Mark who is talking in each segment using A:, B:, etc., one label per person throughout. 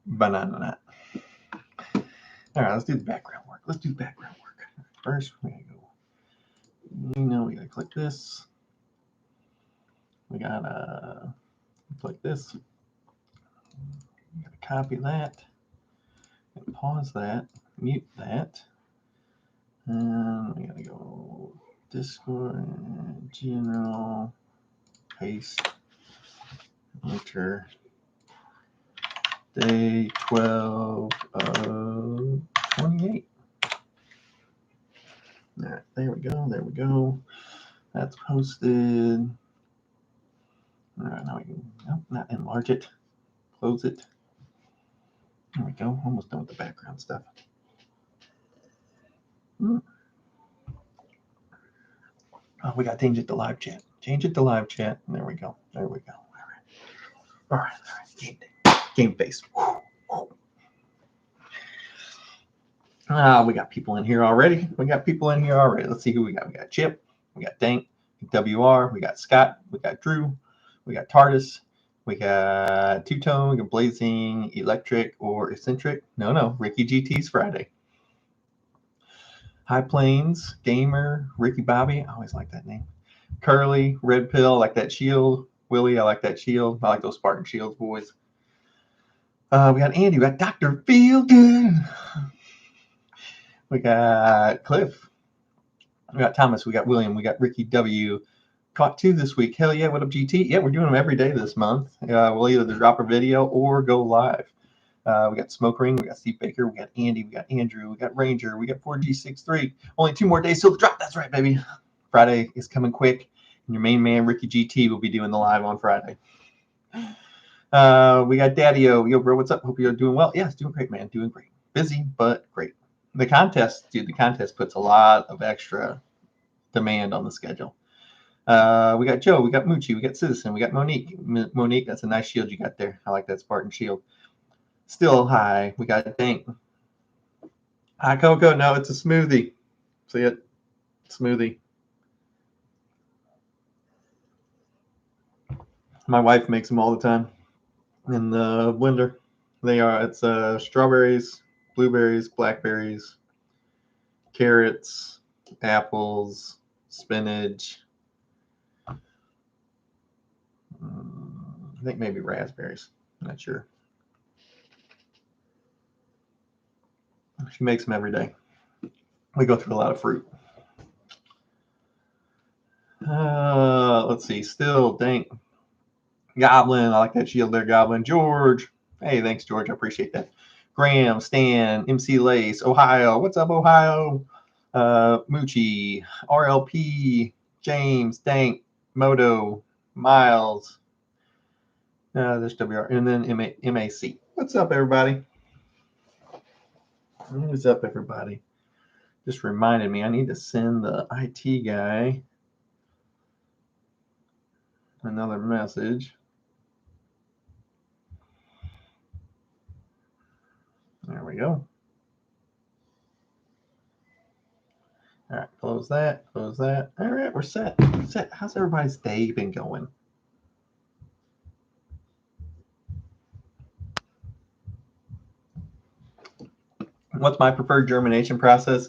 A: Banana nut. All right, let's do the background work. First, we're gonna go. We gotta click this. We gotta click this. We gotta copy that. And pause that. Mute that. And we gotta go Discord, general, paste, enter. Day 12 of 28. All right, there we go. That's posted. All right, now we can not enlarge it. Close it. There we go. Almost done with the background stuff. Oh, we got to change it to live chat. There we go. All right. Game face. We got people in here already. Let's see who we got. We got Chip. We got Dank. WR. We got Scott. We got Drew. We got TARDIS. We got Two-Tone. We got Blazing, Electric, or Eccentric. No. Ricky GT's Friday. High Plains, Gamer, Ricky Bobby. I always like that name. Curly, Red Pill. I like that shield. Willie, I like that shield. I like those Spartan shields, boys. We got Andy. We got Dr. Feelgood. We got Cliff. We got Thomas. We got William. We got Ricky W. Caught 2 this week. Hell yeah. What up, GT? Yeah, we're doing them every day this month. We'll either drop a video or go live. We got Smoke Ring. We got Steve Baker. We got Andy. We got Andrew. We got Ranger. We got 4G63. Only 2 more days till the drop. That's right, baby. Friday is coming quick. And your main man, Ricky GT, will be doing the live on Friday. We got Daddy-O. Yo, bro, what's up? Hope you're doing well. Yeah, it's doing great, man. Doing great. Busy, but great. The contest puts a lot of extra demand on the schedule. We got Joe, we got Moochie, we got Citizen, we got Monique. Monique, that's a nice shield you got there. I like that Spartan shield. Still high. We got Dank. Hi, Coco. No, it's a smoothie. See it? Smoothie. My wife makes them all the time in the blender. It's strawberries, blueberries, blackberries, carrots, apples, spinach. I think maybe raspberries. I'm not sure. She makes them every day. We go through a lot of fruit. Let's see. Still, Dank. Goblin. I like that shield there, Goblin. George. Hey, thanks, George. I appreciate that. Graham, Stan, MC Lace, Ohio. What's up, Ohio? Moochie, RLP, James, Dank, Moto, Miles. There's WR. And then MAC. What's up, everybody? What's up, everybody? Just reminded me I need to send the IT guy another message. There we go. All right, close that. All right, we're set. How's everybody's day been going? What's my preferred germination process?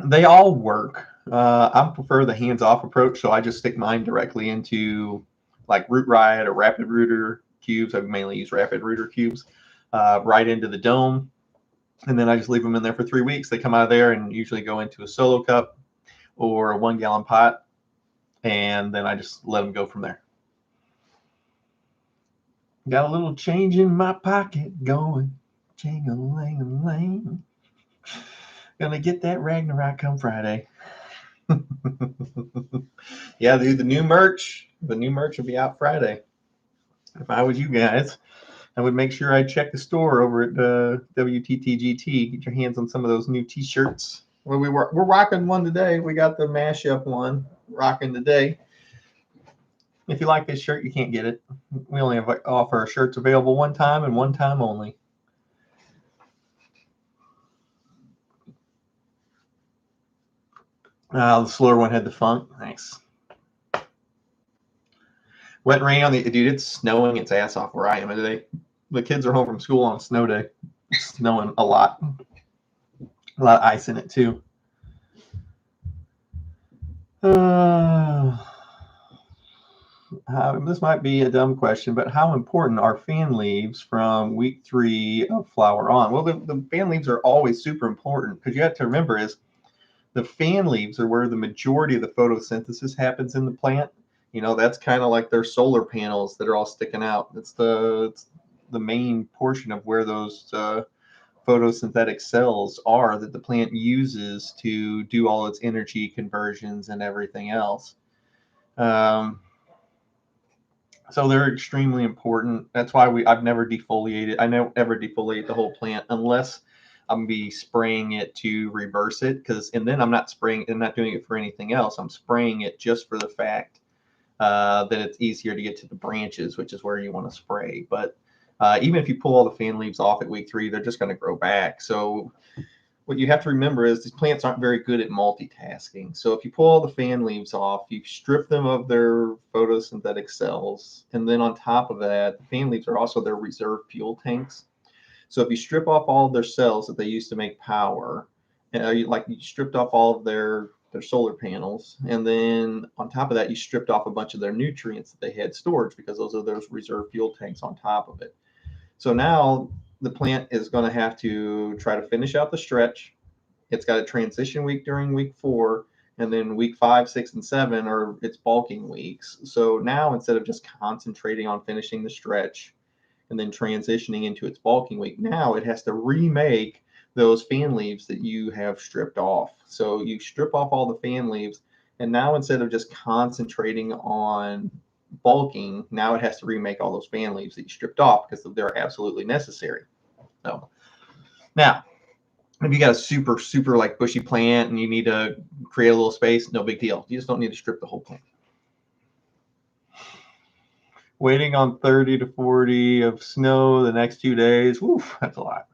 A: They all work. I prefer the hands-off approach, so I just stick mine directly into like Root Riot or Rapid Rooter cubes. I mainly use Rapid Rooter cubes, right into the dome, and then I just leave them in there for 3 weeks. They come out of there and usually go into a solo cup or a 1-gallon pot, and then I just let them go from there. Got a little change in my pocket going, ching-a-ling-a-ling. Gonna get that Ragnarok come Friday. Yeah, dude, the new merch will be out Friday. If I was you guys, I would make sure I check the store over at WTTGT. Get your hands on some of those new T-shirts. Well, we're rocking one today. We got the mashup one rocking today. If you like this shirt, you can't get it. We only offer our shirts available one time and one time only. The slower one had the funk. Nice. Wet and rain on the dude. It's snowing its ass off where I am today. The kids are home from school on a snow day. It's snowing a lot of ice in it too. This might be a dumb question, but how important are fan leaves from week 3 of flower on? Well, the fan leaves are always super important because you have to remember is the fan leaves are where the majority of the photosynthesis happens in the plant. You know, that's kind of like their solar panels that are all sticking out. It's the main portion of where those photosynthetic cells are that the plant uses to do all its energy conversions and everything else. So they're extremely important. That's why I've never defoliated. I never ever defoliate the whole plant unless I'm be spraying it to reverse it. And then I'm not spraying and not doing it for anything else. I'm spraying it just for the fact that it's easier to get to the branches, which is where you want to spray. But even if you pull all the fan leaves off at week 3, they're just going to grow back. So what you have to remember is these plants aren't very good at multitasking. So if you pull all the fan leaves off, you strip them of their photosynthetic cells. And then on top of that, the fan leaves are also their reserve fuel tanks. So if you strip off all of their cells that they use to make power, like you stripped off all of their solar panels, and then on top of that, you stripped off a bunch of their nutrients that they had stored because those are those reserve fuel tanks on top of it. So now the plant is going to have to try to finish out the stretch. It's got a transition week during week 4, and then week 5, 6, and 7 are its bulking weeks. So now instead of just concentrating on finishing the stretch and then transitioning into its bulking week, now it has to remake those fan leaves that you have stripped off. So you strip off all the fan leaves, and now instead of just concentrating on bulking, now it has to remake all those fan leaves that you stripped off because they're absolutely necessary. So now, if you got a super like bushy plant and you need to create a little space, no big deal. You just don't need to strip the whole plant. Waiting on 30 to 40 of snow the next 2 days. Woof, that's a lot.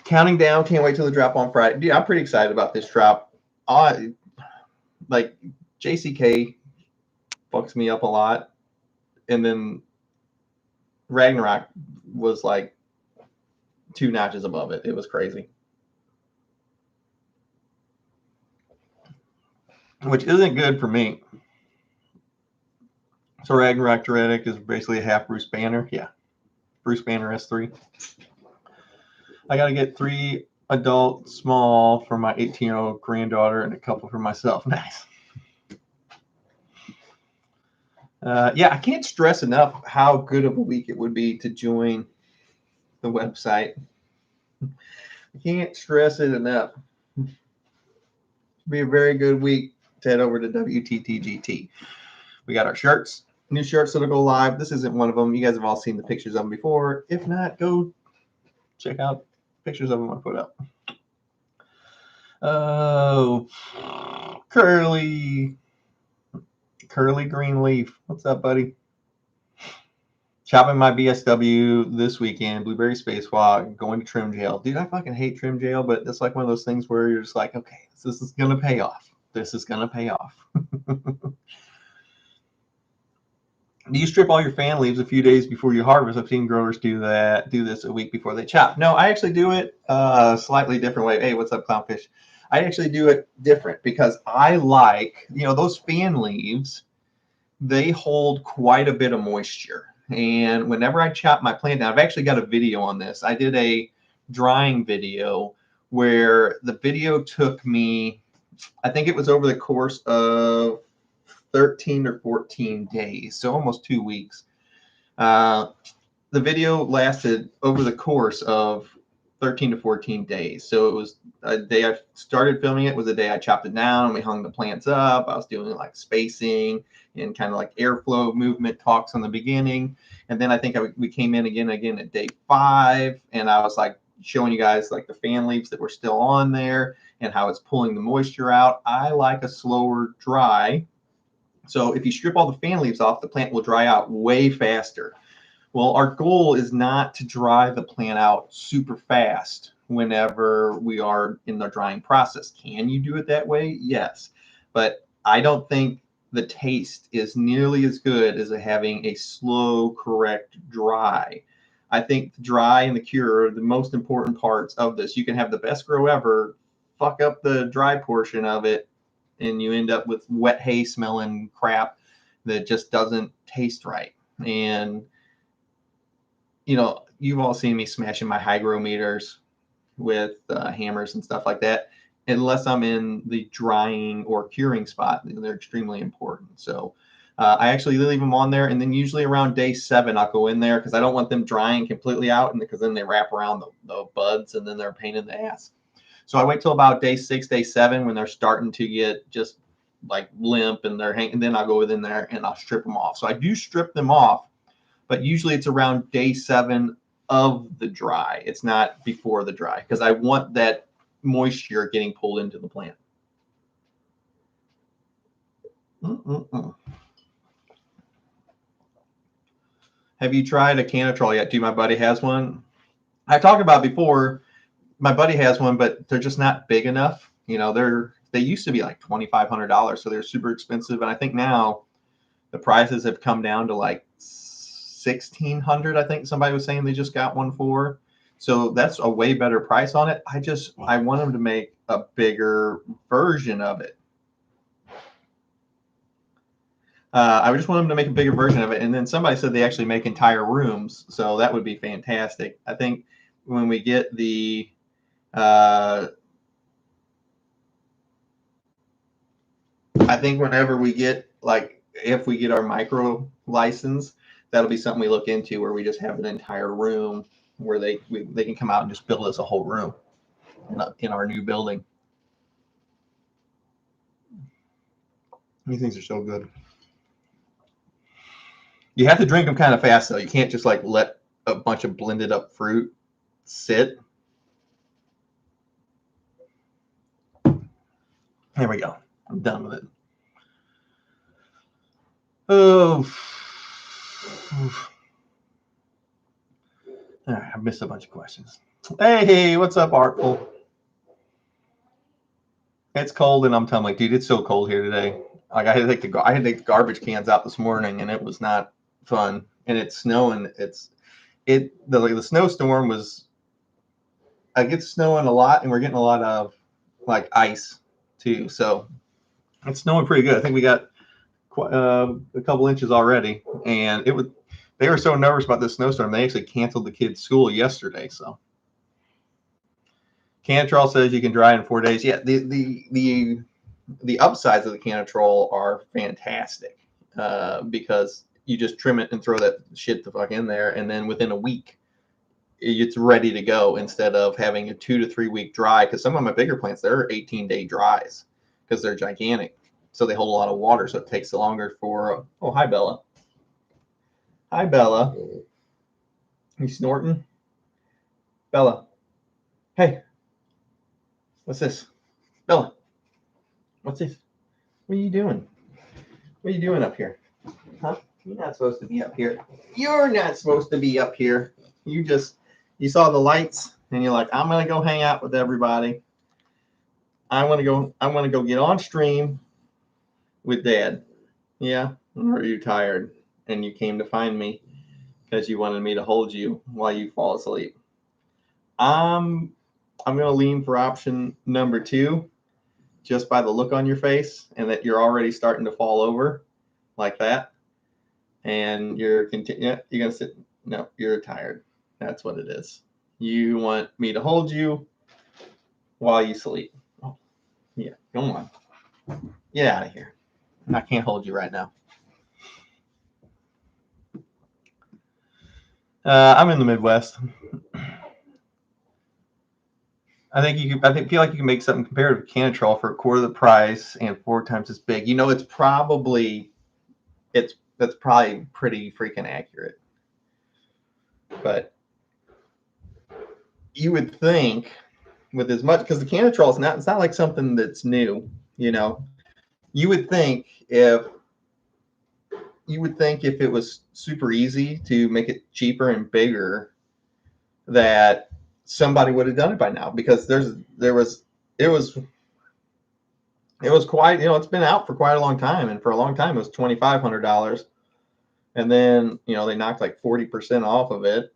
A: Counting down. Can't wait till the drop on Friday. Dude, I'm pretty excited about this drop. Like JCK fucks me up a lot, and then Ragnarok was like 2 notches above it. It was crazy, which isn't good for me. So Ragnarok Heretic is basically a half Bruce Banner. Yeah, Bruce Banner S3. I got to get 3 adult small for my 18-year-old granddaughter and a couple for myself. Nice. Yeah, I can't stress enough how good of a week it would be to join the website. I can't stress it enough. It'd be a very good week to head over to WTTGT. We got our shirts, new shirts that'll go live. This isn't one of them. You guys have all seen the pictures of them before. If not, go check out pictures of them I put up. Oh, Curly Green Leaf. What's up, buddy? Chopping my BSW this weekend, Blueberry Spacewalk, going to trim jail. Dude, I fucking hate trim jail, but it's like one of those things where you're just like, okay, this is going to pay off. This is going to pay off. Do you strip all your fan leaves a few days before you harvest? I've seen growers do this a week before they chop. No, I actually do it a slightly different way. Hey, what's up, Clownfish? I actually do it different because I like, those fan leaves, they hold quite a bit of moisture. And whenever I chop my plant down, I've actually got a video on this. I did a drying video where the video took me, I think it was over the course of 13 or 14 days, so almost 2 weeks. The video lasted over the course of 13 to 14 days. So it was a day I started filming it was the day I chopped it down. We hung the plants up. I was doing like spacing and kind of like airflow movement talks on the beginning. And then I think we came in again at day 5. And I was like showing you guys like the fan leaves that were still on there and how it's pulling the moisture out. I like a slower dry. So if you strip all the fan leaves off, the plant will dry out way faster. Well, our goal is not to dry the plant out super fast whenever we are in the drying process. Can you do it that way? Yes. But I don't think the taste is nearly as good as having a slow, correct dry. I think the dry and the cure are the most important parts of this. You can have the best grow ever, fuck up the dry portion of it, and you end up with wet hay smelling crap that just doesn't taste right. And, you know, you've all seen me smashing my hygrometers with hammers and stuff like that. Unless I'm in the drying or curing spot, they're extremely important. So I actually leave them on there, and then usually around day 7, I'll go in there because I don't want them drying completely out, and because then they wrap around the buds, and then they're a pain in the ass. So I wait till about day 6, day 7 when they're starting to get just like limp and they're hanging, and then I'll go in there and I'll strip them off. So I do strip them off, but usually it's around day 7 of the dry. It's not before the dry because I want that moisture getting pulled into the plant. Have you tried a canitrol yet? My buddy has one. I talked about before. My buddy has one, but they're just not big enough. You know, they used to be like $2,500, so they're super expensive. And I think now the prices have come down to like $1,600. I think somebody was saying they just got one for. So that's a way better price on it. I want them to make a bigger version of it. I just want them to make a bigger version of it. And then somebody said they actually make entire rooms. So that would be fantastic. I think when we get the whenever we get, like, if we get our micro license, that'll be something we look into where we just have an entire room where they can come out and just build us a whole room in our new building. These things are so good. You have to drink them kind of fast, though. You can't just like let a bunch of blended up fruit sit. There we go. I'm done with it. Oh. All right, I missed a bunch of questions. Hey, what's up, Artful? It's cold, and I'm telling you, dude, it's so cold here today. Like I had to take the garbage cans out this morning, and it was not fun. And it's snowing. The snowstorm was. It gets snowing a lot, and we're getting a lot of like ice too. So it's snowing pretty good. I think we got a couple inches already, and they were so nervous about this snowstorm they actually canceled the kids' school yesterday. So Canitrol says you can dry in 4 days. Yeah, the upsides of the Canitrol are fantastic because you just trim it and throw that shit the fuck in there, and then within a week it's ready to go instead of having a 2 to 3 week dry. Because some of my bigger plants, they're 18-day dries because they're gigantic. So they hold a lot of water, so it takes longer for. Oh, hi, Bella. Hi, Bella. You snorting? Bella. Hey. What's this? Bella. What's this? What are you doing? What are you doing up here? Huh? You're not supposed to be up here. You're not supposed to be up here. You saw the lights and you're like, I'm gonna go hang out with everybody. I want to go get on stream with Dad. Yeah. Or are you tired and you came to find me because you wanted me to hold you while you fall asleep? I'm gonna lean for option number 2, just by the look on your face and that you're already starting to fall over like that. And you're gonna sit. No, you're tired. That's what it is. You want me to hold you while you sleep. Oh, yeah, come on. Get out of here. I can't hold you right now. I'm in the Midwest. I feel like you can make something comparative to Canitrol for a quarter of the price and 4 times as big. You know, that's probably pretty freaking accurate. But you would think with as much, because the Canitrol it's not like something that's new, you know. You would think if it was super easy to make it cheaper and bigger that somebody would have done it by now, because it was It was quite, it's been out for quite a long time, and for a long time it was $2,500, and then they knocked like 40% off of it,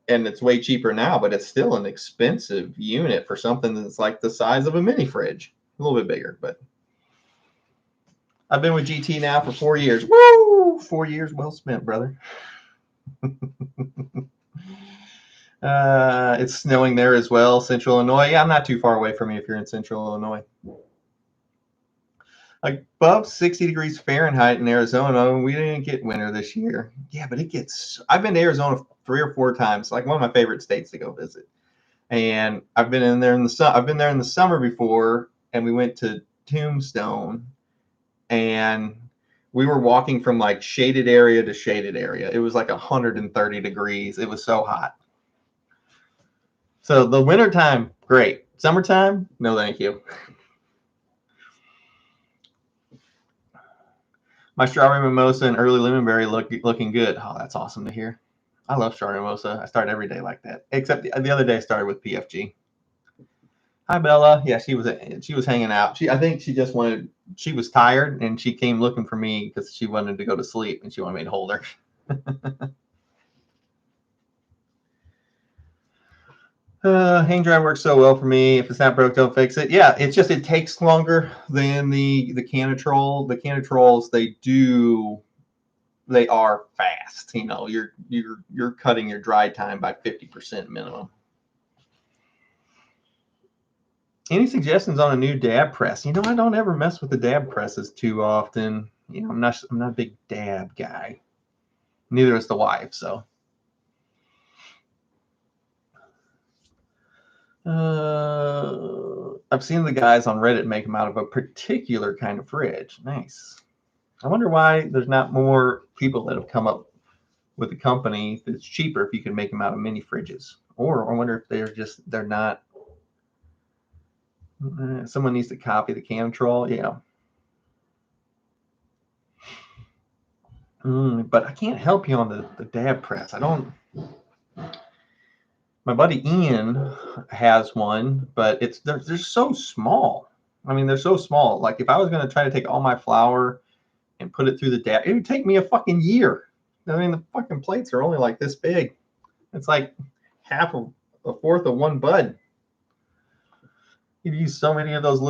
A: and it's way cheaper now, but it's still an expensive unit for something that's like the size of a mini fridge, a little bit bigger. But I've been with GT now for 4 years. Woo! 4 years well spent, brother. It's snowing there as well, Central Illinois. Yeah, I'm not too far away from you if you're in Central Illinois. Like above 60 degrees Fahrenheit in Arizona. We didn't get winter this year. Yeah, but it gets. I've been to Arizona 3 or 4 times. Like one of my favorite states to go visit. And I've been in there in the I've been there in the summer before, and we went to Tombstone, and we were walking from like shaded area to shaded area. It was like 130 degrees. It was so hot. So the wintertime, great. Summertime, no thank you. My strawberry mimosa and early limonberry looking good. Oh, that's awesome to hear. I love strawberry mimosa. I start every day like that. Except the other day I started with PFG. Hi Bella. Yeah, she was hanging out. I think she was tired and she came looking for me because she wanted to go to sleep and she wanted me to hold her. Hang dry works so well for me. If it's not broke, don't fix it. Yeah, it's just it takes longer than the Canatrol. The Canatrols they are fast. You're cutting your dry time by 50% minimum. Any suggestions on a new dab press? I don't ever mess with the dab presses too often. I'm not a big dab guy. Neither is the wife, so. I've seen the guys on Reddit make them out of a particular kind of fridge. Nice. I wonder why there's not more people that have come up with a company that's cheaper if you can make them out of mini fridges. Or I wonder if they're not. Someone needs to copy the Canatrol. Yeah. But I can't help you on the dab press. I don't. My buddy Ian has one, but they're so small. I mean, they're so small. Like if I was going to try to take all my flour and put it through the dab, it would take me a fucking year. I mean, the fucking plates are only like this big. It's like a fourth of one bud. You've used so many of those the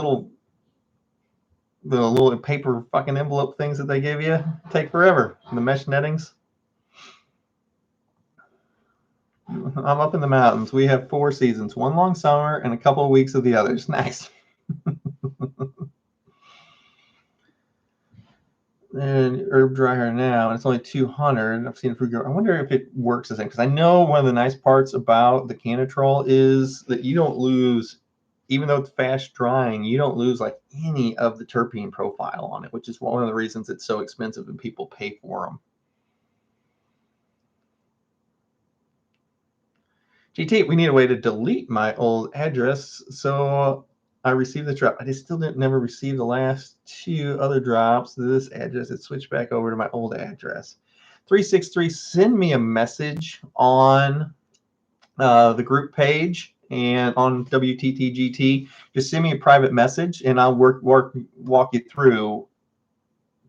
A: little paper fucking envelope things that they give you. Take forever. The mesh nettings. I'm up in the mountains. We have 4 seasons, one long summer and a couple of weeks of the others. Nice. And herb dryer now, and it's only 200. I've seen it for. I wonder if it works the same, because I know one of the nice parts about the Canatrol is that you don't lose, even though it's fast drying, you don't lose like any of the terpene profile on it, which is one of the reasons it's so expensive and people pay for them. GT, we need a way to delete my old address. So I received the drop. I just never received the last 2 other drops to this address. It switched back over to my old address. 363, send me a message on the group page and on WTTGT. Just send me a private message and I'll walk you through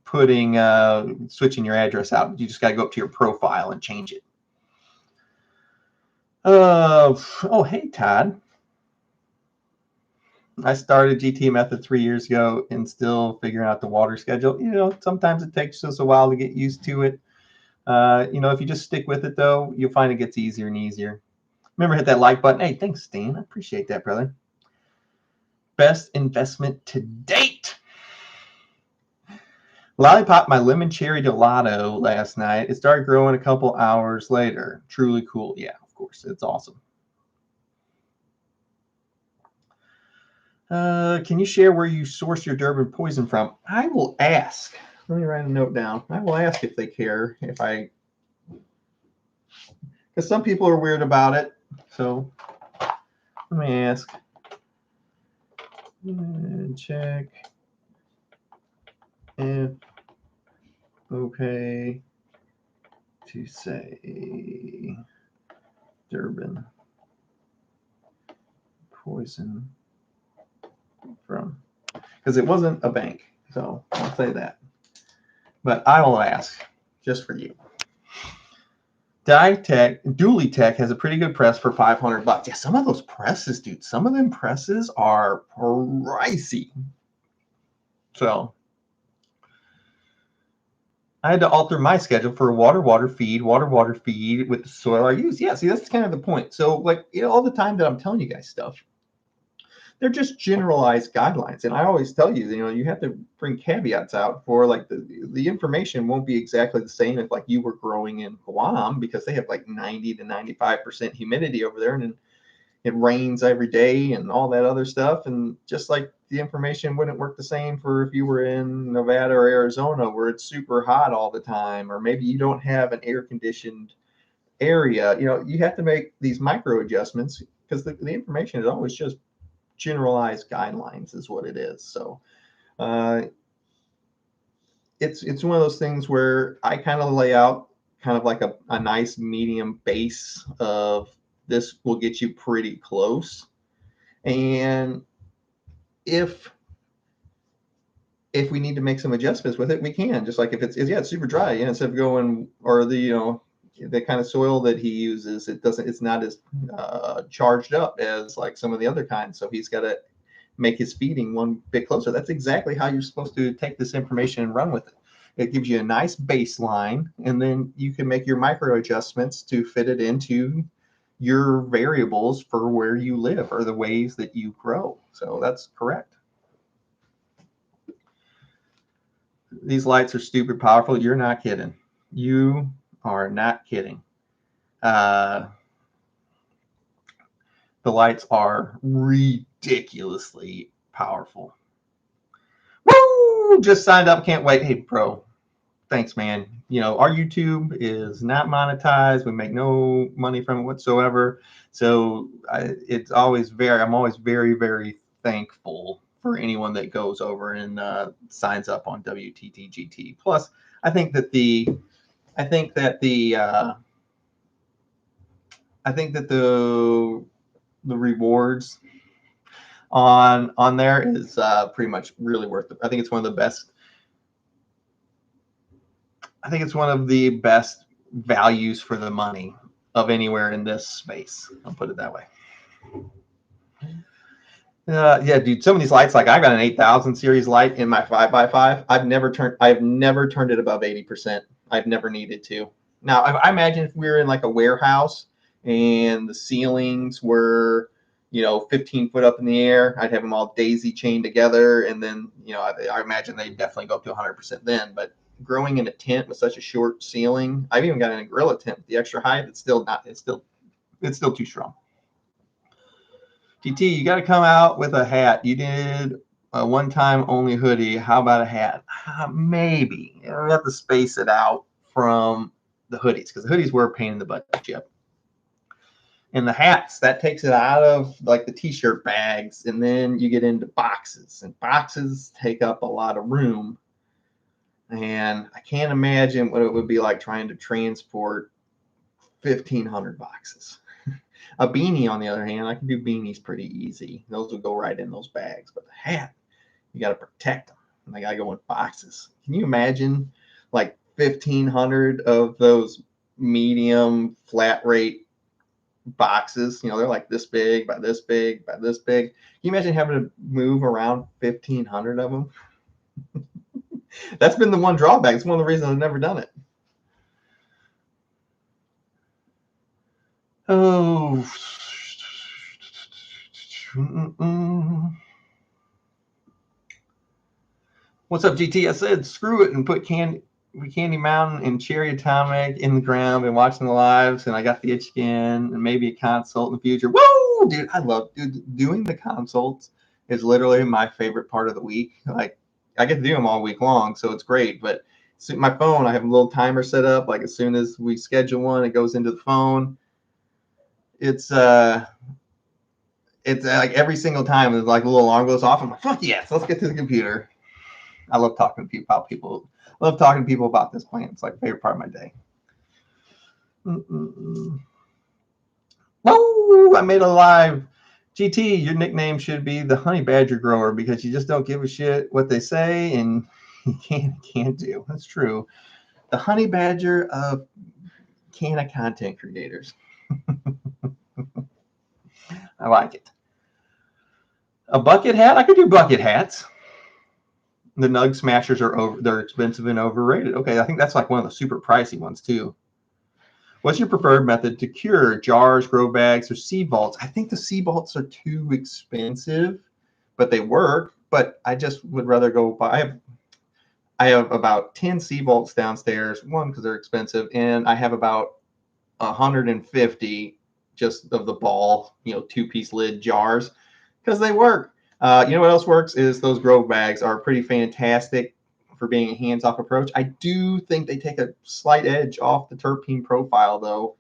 A: switching your address out. You just got to go up to your profile and change it. Hey, Todd. I started GT Method 3 years ago and still figuring out the water schedule. Sometimes it takes us a while to get used to it. If you just stick with it, though, you'll find it gets easier and easier. Remember, hit that like button. Hey, thanks, Stan. I appreciate that, brother. Best investment to date. Lollipop my lemon cherry gelato last night. It started growing a couple hours later. Truly cool. Yeah, of course. It's awesome. Can you share where you source your Durban poison from? I will ask. Let me write a note down. I will ask if they care because some people are weird about it. So let me ask. Check if okay to say Durban poison from. because it wasn't a bank. So I'll say that. But I will ask just for you. Dually Tech has a pretty good press for $500. Yeah, some of those presses, dude. Some of them presses are pricey. So I had to alter my schedule for water feed with the soil I use. Yeah, see, that's kind of the point. So, like, all the time that I'm telling you guys stuff, they're just generalized guidelines. And I always tell you, you have to bring caveats out for like the information won't be exactly the same if like you were growing in Guam, because they have like 90 to 95% humidity over there, and it rains every day and all that other stuff. And just like the information wouldn't work the same for if you were in Nevada or Arizona where it's super hot all the time, or maybe you don't have an air conditioned area. You have to make these micro adjustments because the information is always just generalized guidelines is what it is. So it's one of those things where I kind of lay out kind of like a nice medium base of this will get you pretty close. And if we need to make some adjustments with it, we can. Just like if it's super dry, instead of going, or the kind of soil that he uses, it's not as charged up as like some of the other kinds. So he's got to make his feeding one bit closer. That's exactly how you're supposed to take this information and run with it. It gives you a nice baseline, and then you can make your micro adjustments to fit it into your variables for where you live or the ways that you grow. So that's correct. These lights are stupid powerful. You're not kidding. You are not kidding. The lights are ridiculously powerful. Woo! Just signed up. Can't wait. Hey, bro. Thanks, man. Our YouTube is not monetized. We make no money from it whatsoever. So I'm always very, very thankful for anyone that goes over and signs up on WTTGT. Plus, I think that the rewards on there is pretty much really worth it. I think it's one of the best. I think it's one of the best values for the money of anywhere in this space. I'll put it that way. Yeah, dude. Some of these lights, like I've got an 8000 series light in my 5x5. I've never turned it above 80%. I've never needed to. Now, I imagine if we were in like a warehouse and the ceilings were, 15 foot up in the air, I'd have them all daisy chained together, and then, I imagine they'd definitely go up to 100% then. But growing in a tent with such a short ceiling, I've even got in a gorilla tent with the extra height. It's still too strong. TT, you got to come out with a hat. You did a one-time only hoodie. How about a hat? Maybe. We have to space it out from the hoodies, because the hoodies were a pain in the butt to ship. And the hats, that takes it out of like the t-shirt bags, and then you get into boxes, and boxes take up a lot of room. And I can't imagine what it would be like trying to transport 1,500 boxes. A beanie, on the other hand, I can do beanies pretty easy. Those will go right in those bags. But the hat, you got to protect them. And they got to go in boxes. Can you imagine like 1,500 of those medium flat rate boxes? They're like this big by this big by this big. Can you imagine having to move around 1,500 of them? That's been the one drawback. It's one of the reasons I've never done it. Oh. What's up, GT? I said screw it and put Candy Mountain and Cherry Atomic in the ground and watching the lives, and I got the itch again, and maybe a consult in the future. Woo! Dude, I love doing the consults is literally my favorite part of the week. Like, I get to do them all week long, so it's great. But my phone, I have a little timer set up. Like, as soon as we schedule one, it goes into the phone. It's like every single time it's like a little alarm goes off. I'm like, fuck yes, let's get to the computer. I love talking to people. Love talking to people about this plant. It's like a favorite part of my day. Oh, I made a live GT, your nickname should be the Honey Badger Grower because you just don't give a shit what they say and you can't do. That's true. The Honey Badger of Canna content creators. I like it. A bucket hat? I could do bucket hats. The Nug Smashers they're expensive and overrated. Okay, I think that's like one of the super pricey ones too. What's your preferred method to cure? Jars, grow bags, or seed vaults? I think the seed vaults are too expensive, but they work. But I just would rather go buy. I have about 10 seed vaults downstairs. One, because they're expensive, and I have about 150 just of the ball, 2-piece lid jars, because they work. You know what else works is those grow bags are pretty fantastic for being a hands-off approach. I do think they take a slight edge off the terpene profile, though.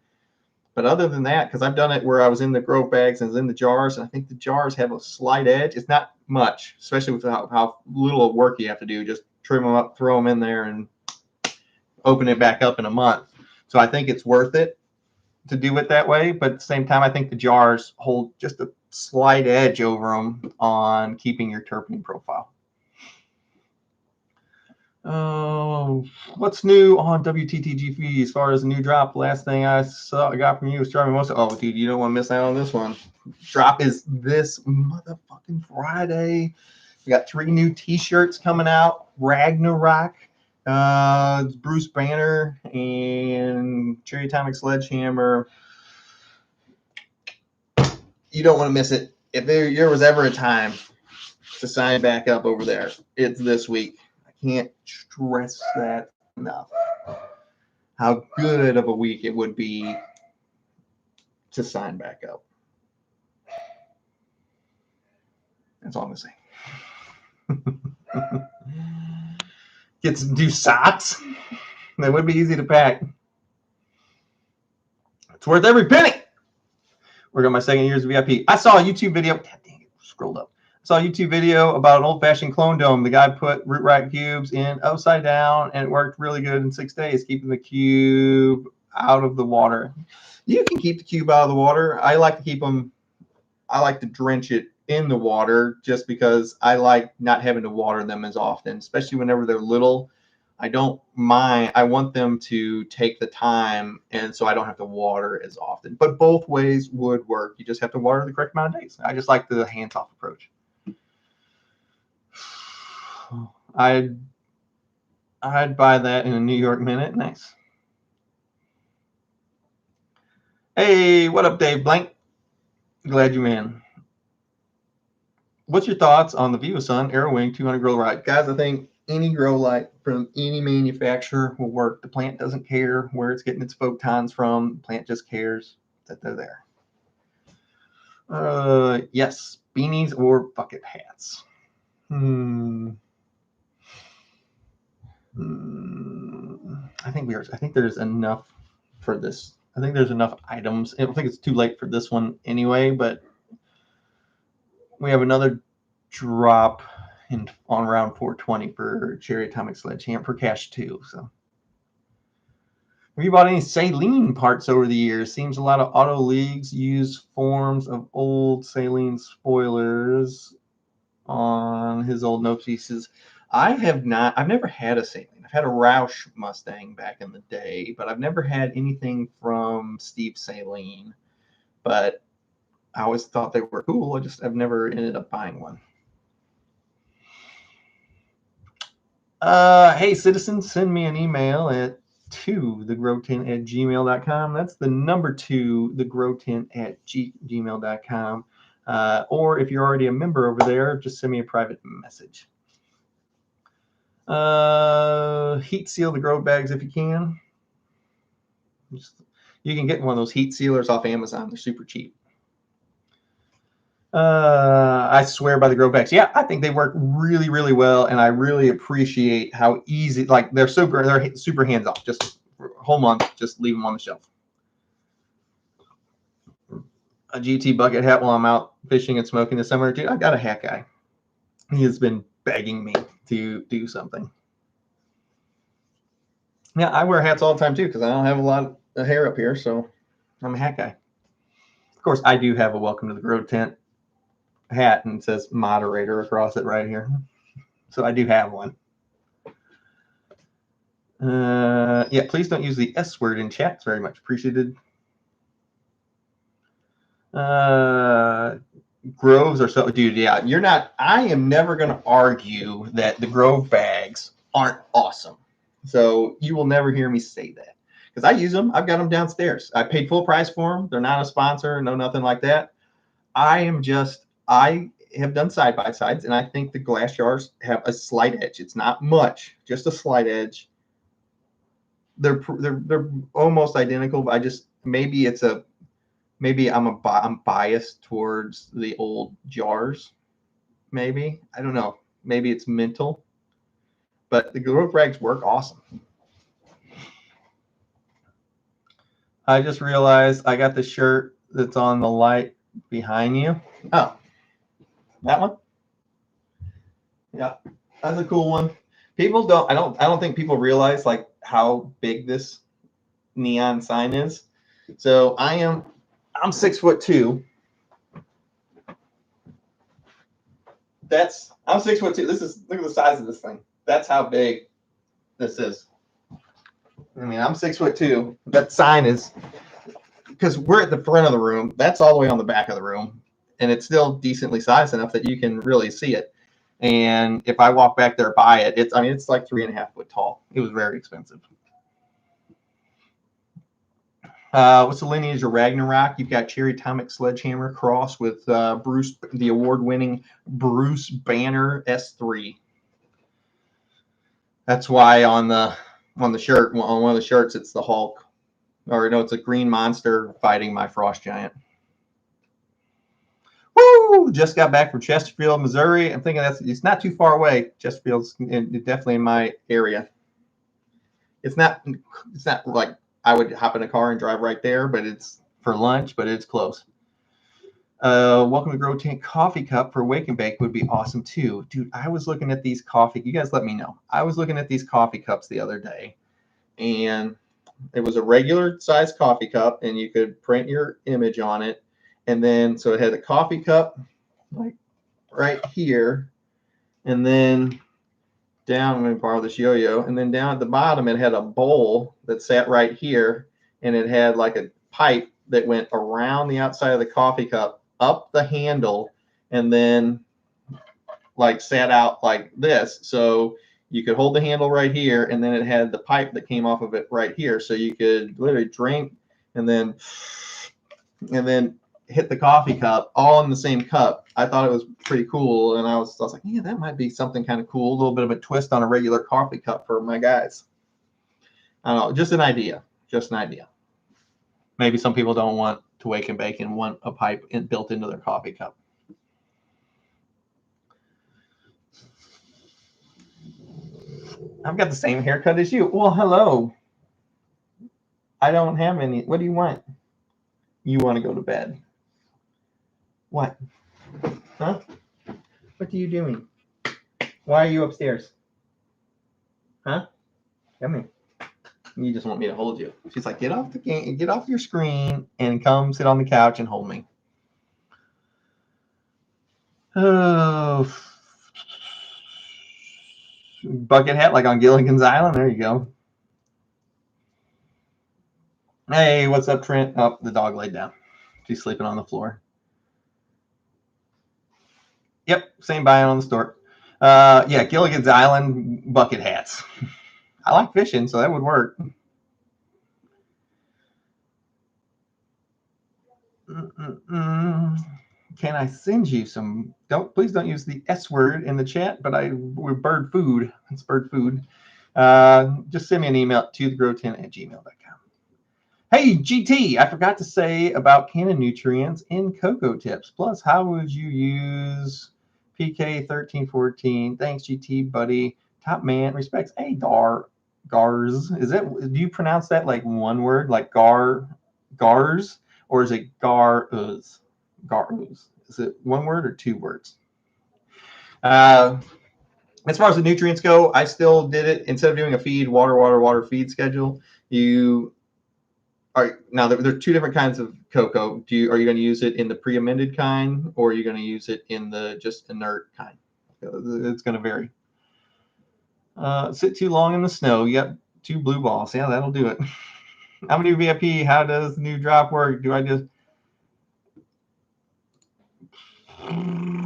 A: But other than that, because I've done it where I was in the grow bags and in the jars, and I think the jars have a slight edge. It's not much, especially with how little work you have to do. Just trim them up, throw them in there, and open it back up in a month. So I think it's worth it to do it that way. But at the same time, I think the jars hold just a slight edge over them on keeping your terpene profile. What's new on WTTGP as far as a new drop? Last thing I got from you was driving most. Oh, dude, you don't want to miss out on this one. Drop is this motherfucking Friday. We got 3 new T-shirts coming out. Ragnarok, Bruce Banner, and Cherry Atomic Sledgehammer. You don't want to miss it. If there was ever a time to sign back up over there, it's this week. Can't stress that enough. How good of a week it would be to sign back up. That's all I'm gonna say. Get some new socks. That would be easy to pack. It's worth every penny. We're on my second year's VIP. I saw a YouTube video. God dang it, scrolled up. Saw a YouTube video about an old-fashioned clone dome. The guy put root right cubes in upside down, and it worked really good in 6 days, keeping the cube out of the water. You can keep the cube out of the water. I like to keep them. I like to drench it in the water just because I like not having to water them as often, especially whenever they're little. I don't mind. I want them to take the time, and so I don't have to water as often. But both ways would work. You just have to water the correct amount of days. I just like the hands-off approach. I'd buy that in a New York minute. Nice. Hey, what up, Dave Blank? Glad you're in. What's your thoughts on the VivaSun AeroWing 200 grow light? Guys, I think any grow light from any manufacturer will work. The plant doesn't care where it's getting its photons from. The plant just cares that they're there. Yes, beanies or bucket hats. I think there's enough for this. I think there's enough items. I don't think it's too late for this one anyway, but we have another drop on round 420 for Cherry Atomic Sledgehammer for cash too. So have you bought any saline parts over the years? Seems a lot of auto leagues use forms of old saline spoilers on his old no pieces. I have not. I've never had a saline. I've had a Roush Mustang back in the day, but I've never had anything from Steve Saline. But I always thought they were cool. I've never ended up buying one. Hey, citizens, send me an email at 2thegrowtent@gmail.com. That's the number 2thegrowtent@gmail.com. Or if you're already a member over there, just send me a private message. Heat seal the grow bags if you can. You can get one of those heat sealers off Amazon. They're super cheap. I swear by the grow bags. Yeah, I think they work really, really well, and I really appreciate how easy. Like they're super hands off. Just for a whole month, just leave them on the shelf. A GT bucket hat while I'm out fishing and smoking this summer. Dude, I got a hat guy. He has been begging me to do something. Yeah, I wear hats all the time too because I don't have a lot of hair up here, so I'm a hat guy. Of course, I do have a welcome to the grow tent hat and it says moderator across it right here. So I do have one. Yeah, please don't use the S word in chat. It's very much appreciated. Groves are so, dude, yeah, you're not, I am never going to argue that the Grove bags aren't awesome. So you will never hear me say that because I use them. I've got them downstairs. I paid full price for them. They're not a sponsor, no, nothing like that. I have done side by sides and I think the glass jars have a slight edge. It's not much, just a slight edge. They're almost identical, but maybe I'm biased towards the old jars. Maybe, I don't know. Maybe it's mental, but the Grove rags work awesome. I just realized I got the shirt that's on the light behind you. Oh, that one? Yeah, that's a cool one. People don't. I don't think people realize like how big this neon sign is. So I'm 6'2". I'm 6'2". Look at the size of this thing. That's how big this is. I mean, I'm 6'2". That sign is, because we're at the front of the room. That's all the way on the back of the room, and it's still decently sized enough that you can really see it. And if I walk back there by it, it's like 3.5 foot tall. It was very expensive. What's the lineage of Ragnarok? You've got Cherry Atomic Sledgehammer cross with Bruce, the award-winning Bruce Banner S3. That's why on the shirt, on one of the shirts, it's the Hulk, or no, it's a green monster fighting my frost giant. Woo! Just got back from Chesterfield, Missouri. I'm thinking it's not too far away. Chesterfield's definitely in my area. It's not like I would hop in a car and drive right there, but it's for lunch, but it's close. Welcome to Grow Tank coffee cup for Wake and Bake would be awesome too. Dude, I was looking at these you guys let me know. I was looking at these coffee cups the other day, and it was a regular size coffee cup, and you could print your image on it. And then, so it had a coffee cup like right here, and then down, I'm going to borrow this yo-yo, and then down at the bottom, it had a bowl that sat right here, and it had like a pipe that went around the outside of the coffee cup, up the handle, and then like sat out like this. So you could hold the handle right here, and then it had the pipe that came off of it right here. So you could literally drink and then hit the coffee cup all in the same cup. I thought it was pretty cool, and I was like, yeah, that might be something kind of cool, a little bit of a twist on a regular coffee cup for my guys. I don't know, just an idea. Maybe some people don't want to wake and bake and want a pipe built into their coffee cup. I've got the same haircut as you. Well, hello. I don't have any. What do you want? You want to go to bed? What? Huh? What are you doing? Why are you upstairs? Huh? Come here. You just want me to hold you. She's like, get off your screen and come sit on the couch and hold me. Oh, bucket hat like on Gilligan's Island. There you go. Hey, what's up, Trent? Oh, the dog laid down. She's sleeping on the floor. Yep, same bio on the store. Yeah, Gilligan's Island bucket hats. I like fishing, so that would work. Can I send you some? Please don't use the S word in the chat, but we're bird food. It's bird food. Just send me an email to thegrow10@gmail.com. Hey, GT, I forgot to say about cannon nutrients in cocoa tips. Plus, how would you use PK1314? Thanks, GT, buddy. Top man, respects. Hey, Gars. Do you pronounce that like one word, like Gars, or is it Garuz? Garuz. Is it one word or two words? As far as the nutrients go, I still did it instead of doing a feed water feed schedule. You Now there are two different kinds of cocoa. Are you going to use it in the pre-amended kind, or are you going to use it in the just inert kind? It's going to vary. Sit too long in the snow. Yep, 2 blue balls. Yeah, that'll do it. I'm a new VIP. How does the new drop work? Do I just... Oh.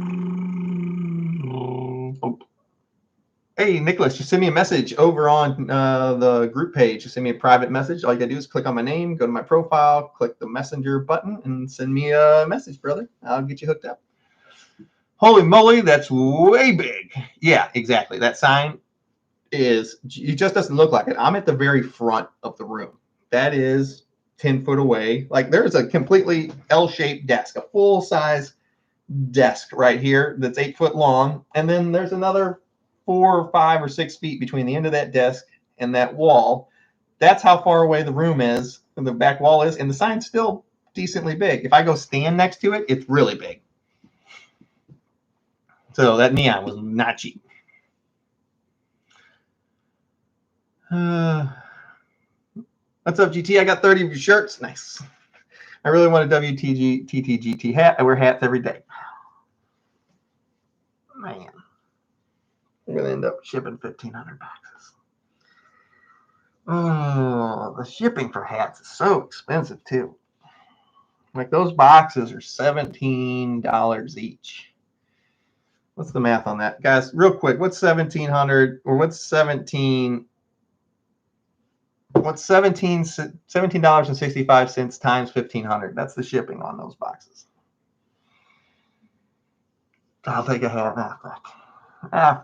A: Hey, Nicholas, just send me a message over on the group page. Just send me a private message. All you got to do is click on my name, go to my profile, click the messenger button, and send me a message, brother. I'll get you hooked up. Holy moly, that's way big. Yeah, exactly. That sign it just doesn't look like it. I'm at the very front of the room. That is 10 foot away. Like there's a completely L-shaped desk, a full-size desk right here that's 8 foot long. And then there's another 4 or 5 or 6 feet between the end of that desk and that wall. That's how far away the room is, and the back wall is, and the sign's still decently big. If I go stand next to it, it's really big. So that neon was not cheap. What's up, GT? I got 30 of your shirts. Nice. I really want a WTTGT hat. I wear hats every day. Man. I'm going to end up shipping 1,500 boxes. Oh, the shipping for hats is so expensive, too. Like, those boxes are $17 each. What's the math on that? Guys, real quick, what's 1,700 or what's $17.65 times 1,500? That's the shipping on those boxes. I'll take a hat.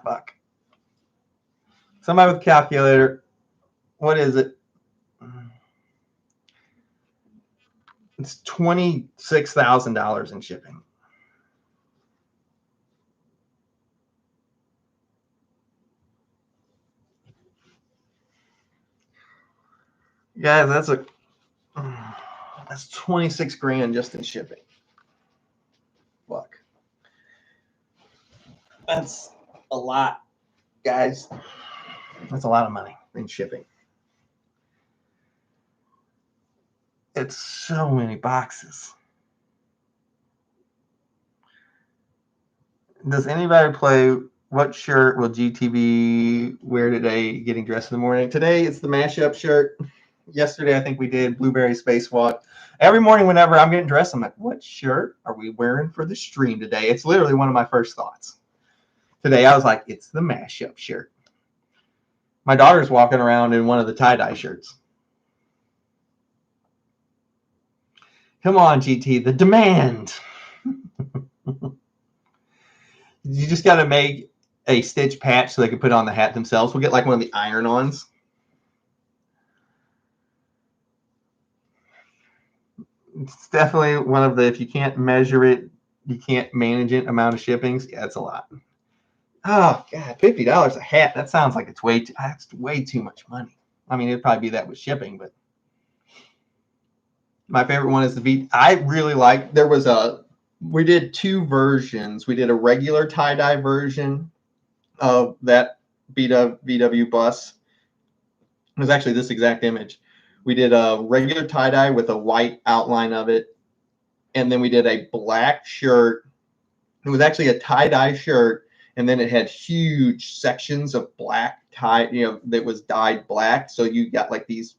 A: Fuck. Somebody with a calculator. What is it? It's $26,000 in shipping. Guys, that's 26 grand just in shipping. Fuck. That's a lot, guys. That's a lot of money in shipping. It's so many boxes. Does anybody play what shirt will GTV wear today getting dressed in the morning? Today it's the mashup shirt. Yesterday I think we did Blueberry Spacewalk. Every morning whenever I'm getting dressed, I'm like, what shirt are we wearing for the stream today? It's literally one of my first thoughts. Today I was like, it's the mashup shirt. My daughter's walking around in one of the tie-dye shirts. Come on, GT, the demand. You just got to make a stitch patch so they can put on the hat themselves. We'll get like one of the iron-ons. It's definitely one of the, if you can't measure it, you can't manage it, amount of shippings. Yeah, it's a lot. Oh, God, $50 a hat. That sounds like it's way too much money. I mean, it'd probably be that with shipping, but my favorite one is the V. I really like, we did 2 versions. We did a regular tie-dye version of that VW bus. It was actually this exact image. We did a regular tie-dye with a white outline of it. And then we did a black shirt. It was actually a tie-dye shirt. And then it had huge sections of black tie, that was dyed black. So you got like this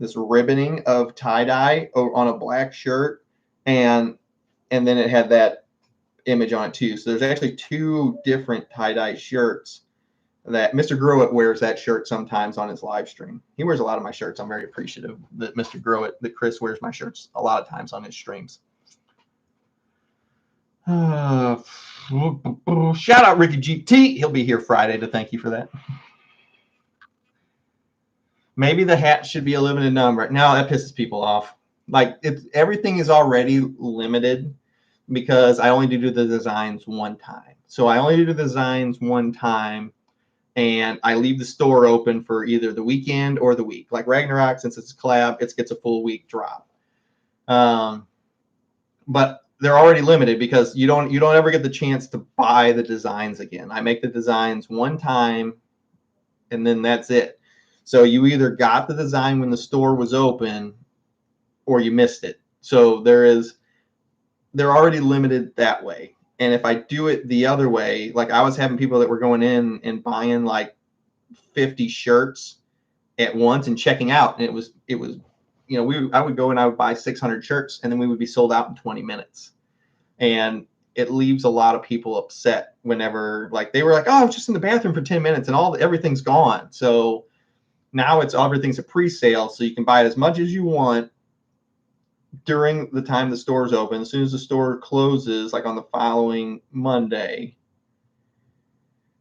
A: ribboning of tie-dye on a black shirt. And then it had that image on it too. So there's actually 2 different tie-dye shirts that Mr. Growit wears that shirt sometimes on his live stream. He wears a lot of my shirts. I'm very appreciative that Mr. Growit, that Chris wears my shirts a lot of times on his streams. Shout out Ricky GT. He'll be here Friday to thank you for that. Maybe the hat should be a limited number. No, that pisses people off. Like everything is already limited because I only do the designs one time. So I only do the designs one time, and I leave the store open for either the weekend or the week. Like Ragnarok, since it's a collab, it gets a full week drop. But they're already limited because you don't ever get the chance to buy the designs again. I make the designs one time, and then that's it. So you either got the design when the store was open, or you missed it. So they're already limited that way. And if I do it the other way, like I was having people that were going in and buying like 50 shirts at once and checking out, and it was I would go and I would buy 600 shirts, and then we would be sold out in 20 minutes. And it leaves a lot of people upset whenever like they were like, oh, I was just in the bathroom for 10 minutes and everything's gone. So now everything's a pre-sale, so you can buy it as much as you want during the time the store's open. As soon as the store closes, like on the following Monday,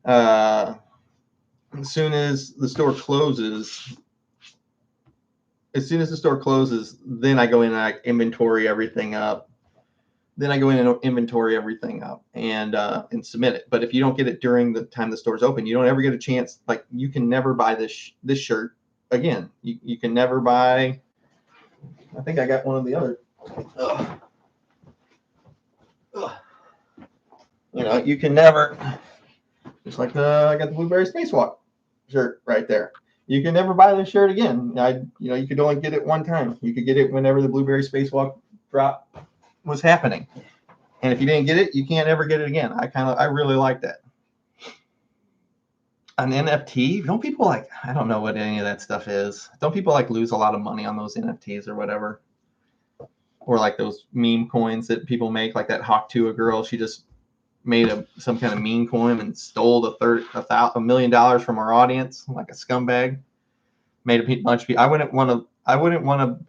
A: as soon as the store closes, then I go in and I inventory everything up. And submit it. But if you don't get it during the time the store's open, you don't ever get a chance. Like you can never buy this shirt again. You can never buy. I think I got one of the other. You can never. Just like I got the Blueberry Spacewalk shirt right there. You can never buy this shirt again. You could only get it one time. You could get it whenever the Blueberry Spacewalk drop was happening. And if you didn't get it, you can't ever get it again. I really like that. An NFT, don't people like, I don't know what any of that stuff is. Don't people like lose a lot of money on those NFTs or whatever? Or like those meme coins that people make, like that Hawk Tuah girl, she just made some kind of meme coin and stole $1 million from our audience, like a scumbag. Made a bunch of people. I wouldn't want to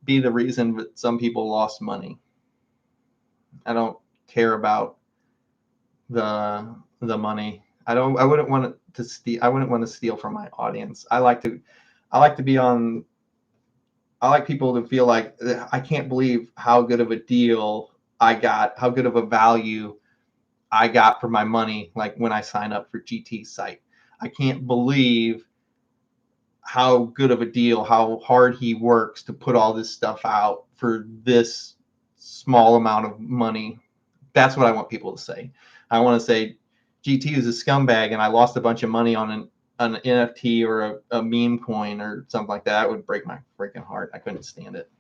A: be the reason that some people lost money. I don't care about the money. I wouldn't want to steal. I wouldn't want to steal from my audience. I like people to feel like I can't believe how good of a deal I got, how good of a value I got for my money. Like when I sign up for GT's site, I can't believe how good of a deal, how hard he works to put all this stuff out for this small amount of money. That's what I want people to say. I want to say GT is a scumbag and I lost a bunch of money on an NFT or a meme coin or something like that. It would break my freaking heart. I couldn't stand it.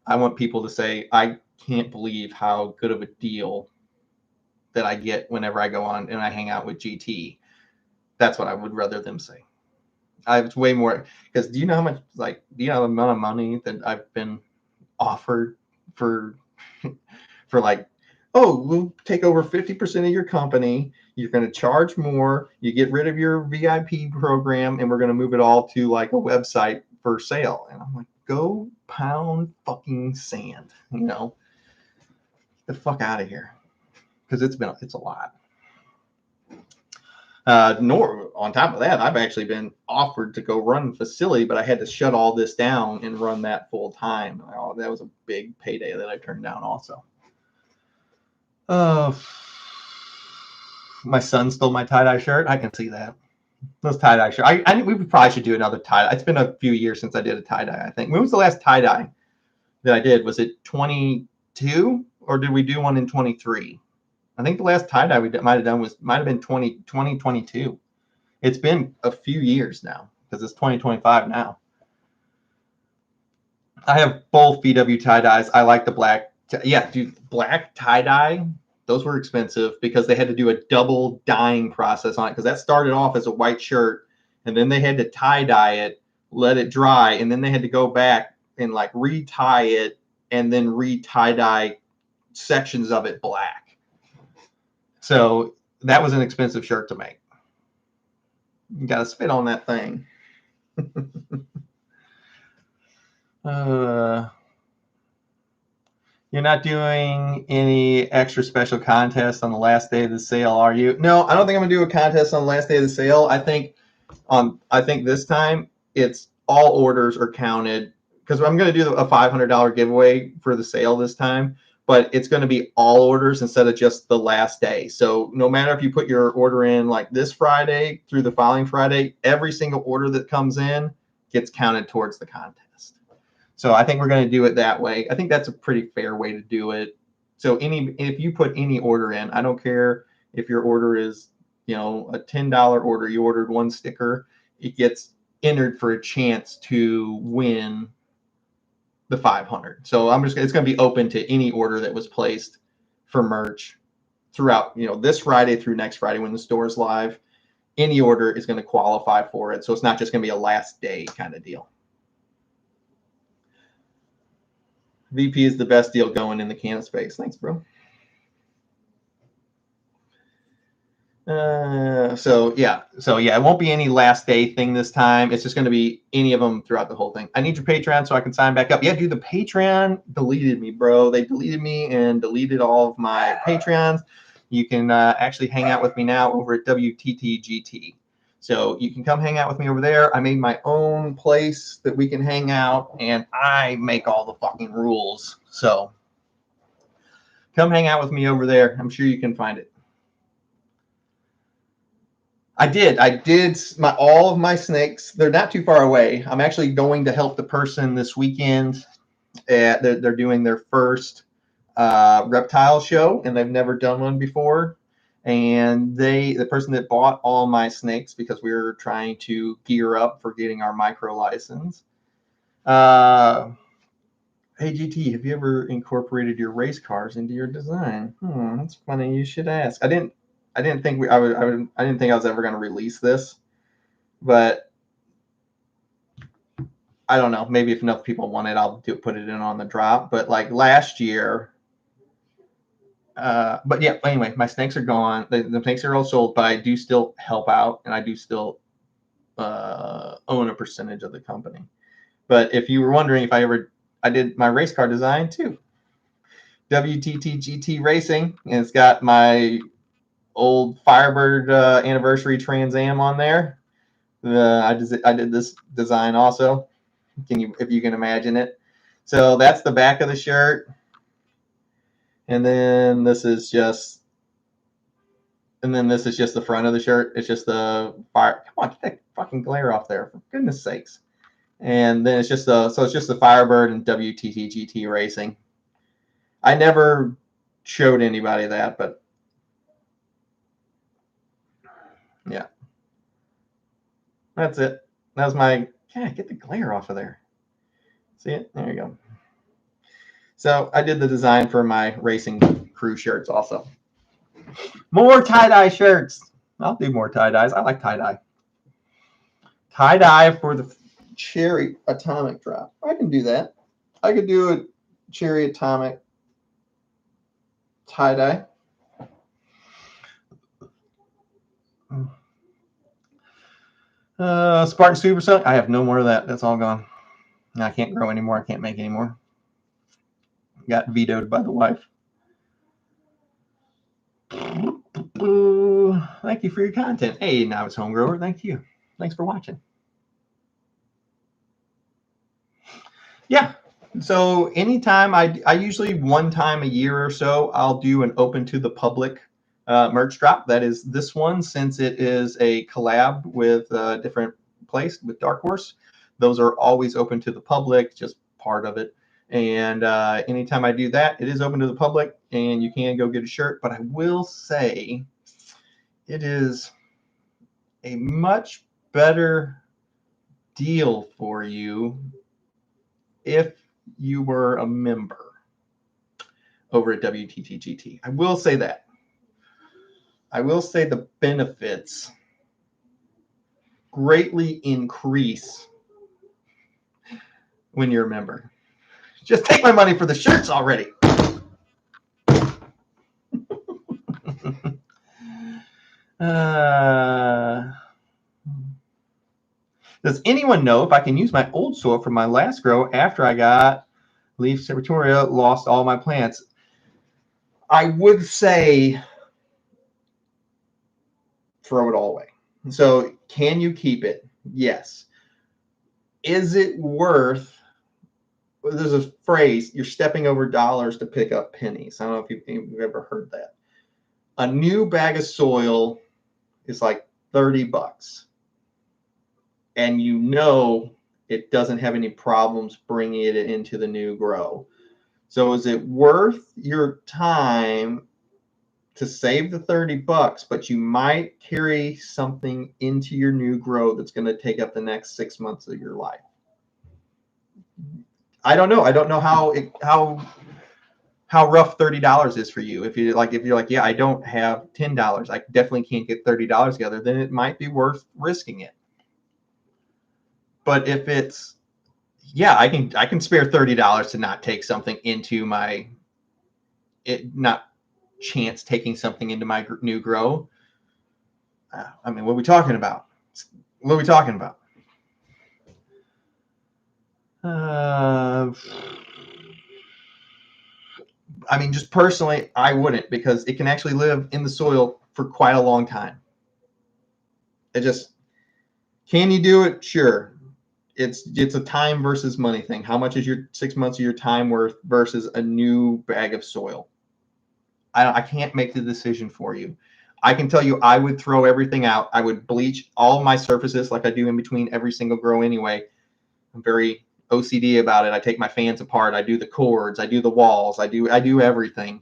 A: I want people to say, I can't believe how good of a deal that I get whenever I go on and I hang out with GT. That's what I would rather them say. It's way more, because do you know the amount of money that I've been offered for like, oh, we'll take over 50% of your company. You're going to charge more. You get rid of your VIP program, and we're going to move it all to like a website for sale. And I'm like, go pound fucking sand, Get the fuck out of here, because it's a lot. Nor on top of that, I've actually been offered to go run the facility, but I had to shut all this down and run that full time. Oh, that was a big payday that I turned down also. My son stole my tie-dye shirt. I can see that. Those tie-dye shirts. We probably should do another tie-dye. It's been a few years since I did a tie-dye, I think. When was the last tie-dye that I did? Was it 22 or did we do one in 23? I think the last tie-dye we might have been 2022. It's been a few years now because it's 2025 now. I have both VW tie-dyes. I like the black. Black tie-dye. Those were expensive because they had to do a double dyeing process on it, because that started off as a white shirt and then they had to tie-dye it, let it dry, and then they had to go back and like re-tie it and then re-tie-dye sections of it black. So that was an expensive shirt to make. You got to spit on that thing. You're not doing any extra special contests on the last day of the sale, are you? No, I don't think I'm gonna do a contest on the last day of the sale. I think this time it's all orders are counted, because I'm gonna do a $500 giveaway for the sale this time, but it's gonna be all orders instead of just the last day. So no matter if you put your order in like this Friday through the following Friday, every single order that comes in gets counted towards the contest. So I think we're going to do it that way. I think that's a pretty fair way to do it. So if you put any order in, I don't care if your order is, a $10 order, you ordered one sticker, it gets entered for a chance to win the 500. So it's going to be open to any order that was placed for merch throughout, this Friday through next Friday when the store is live. Any order is going to qualify for it. So it's not just going to be a last day kind of deal. VP is the best deal going in the can space. Thanks, bro. So yeah, it won't be any last day thing this time. It's just going to be any of them throughout the whole thing. I need your Patreon so I can sign back up. Yeah, dude, the Patreon deleted me, bro. They deleted me and deleted all of my Patreons. You can actually hang out with me now over at WTTGT. So you can come hang out with me over there. I made my own place that we can hang out, and I make all the fucking rules. So come hang out with me over there. I'm sure you can find it. I did all of my snakes. They're not too far away. I'm actually going to help the person this weekend. They're doing their first reptile show, and they've never done one before. And the person that bought all my snakes, because we were trying to gear up for getting our micro license. Hey GT, have you ever incorporated your race cars into your design? That's funny. You should ask. I didn't think I didn't think I was ever going to release this, but I don't know. Maybe if enough people want it, I'll put it in on the drop. But like last year, but yeah. Anyway, my snakes are gone. The snakes are all sold, but I do still help out, and I do still own a percentage of the company. But if you were wondering if I did my race car design too. WTT GT Racing, and it's got my old Firebird anniversary Trans Am on there. I did this design also. If you can imagine it. So that's the back of the shirt, and then this is just the front of the shirt. It's just the fire. Come on, get that fucking glare off there, for goodness sakes. And then it's just the Firebird and WTT GT Racing. I never showed anybody that, but yeah, that's it. That was my. Yeah, get the glare off of there. See it? There you go. So I did the design for my racing crew shirts also. More tie-dye shirts. I'll do more tie-dyes. I like tie-dye. Tie-dye for the cherry atomic drop. I can do that. I could do a cherry atomic tie-dye. Spartan Super Silk. I have no more of that. That's all gone. I can't grow anymore. I can't make anymore. Got vetoed by the wife. Thank you for your content. Hey, Novice Home Grower. Thank you. Thanks for watching. Yeah. So anytime I usually one time a year or so, I'll do an open to the public merch drop. That is this one, since it is a collab with a different place with Dark Horse. Those are always open to the public, just part of it. And anytime I do that, it is open to the public, and you can go get a shirt. But I will say it is a much better deal for you if you were a member over at WTTGT. I will say that. I will say the benefits greatly increase when you're a member. Just take my money for the shirts already. Does anyone know if I can use my old soil from my last grow after I got leaf sepultura, lost all my plants? I would say throw it all away. So can you keep it? Yes. Is it worth? There's a phrase, you're stepping over dollars to pick up pennies. I don't know if you've ever heard that. A new bag of soil is like $30. And you know it doesn't have any problems bringing it into the new grow. So is it worth your time to save the $30, but you might carry something into your new grow that's going to take up the next 6 months of your life? I don't know. I don't know how rough $30 is for you. If you're like, yeah, I don't have $10, I definitely can't get $30 together, then it might be worth risking it. But if it's, yeah, I can spare $30 to not take something into my, not chance taking something into my new grow. I mean, what are we talking about? What are we talking about? I mean, just personally, I wouldn't, because it can actually live in the soil for quite a long time. It just, can you do it? Sure. It's a time versus money thing. How much is your 6 months of your time worth versus a new bag of soil? I can't make the decision for you. I can tell you I would throw everything out. I would bleach all my surfaces like I do in between every single grow anyway. I'm very OCD about it. I take my fans apart. I do the cords. I do the walls. I do everything.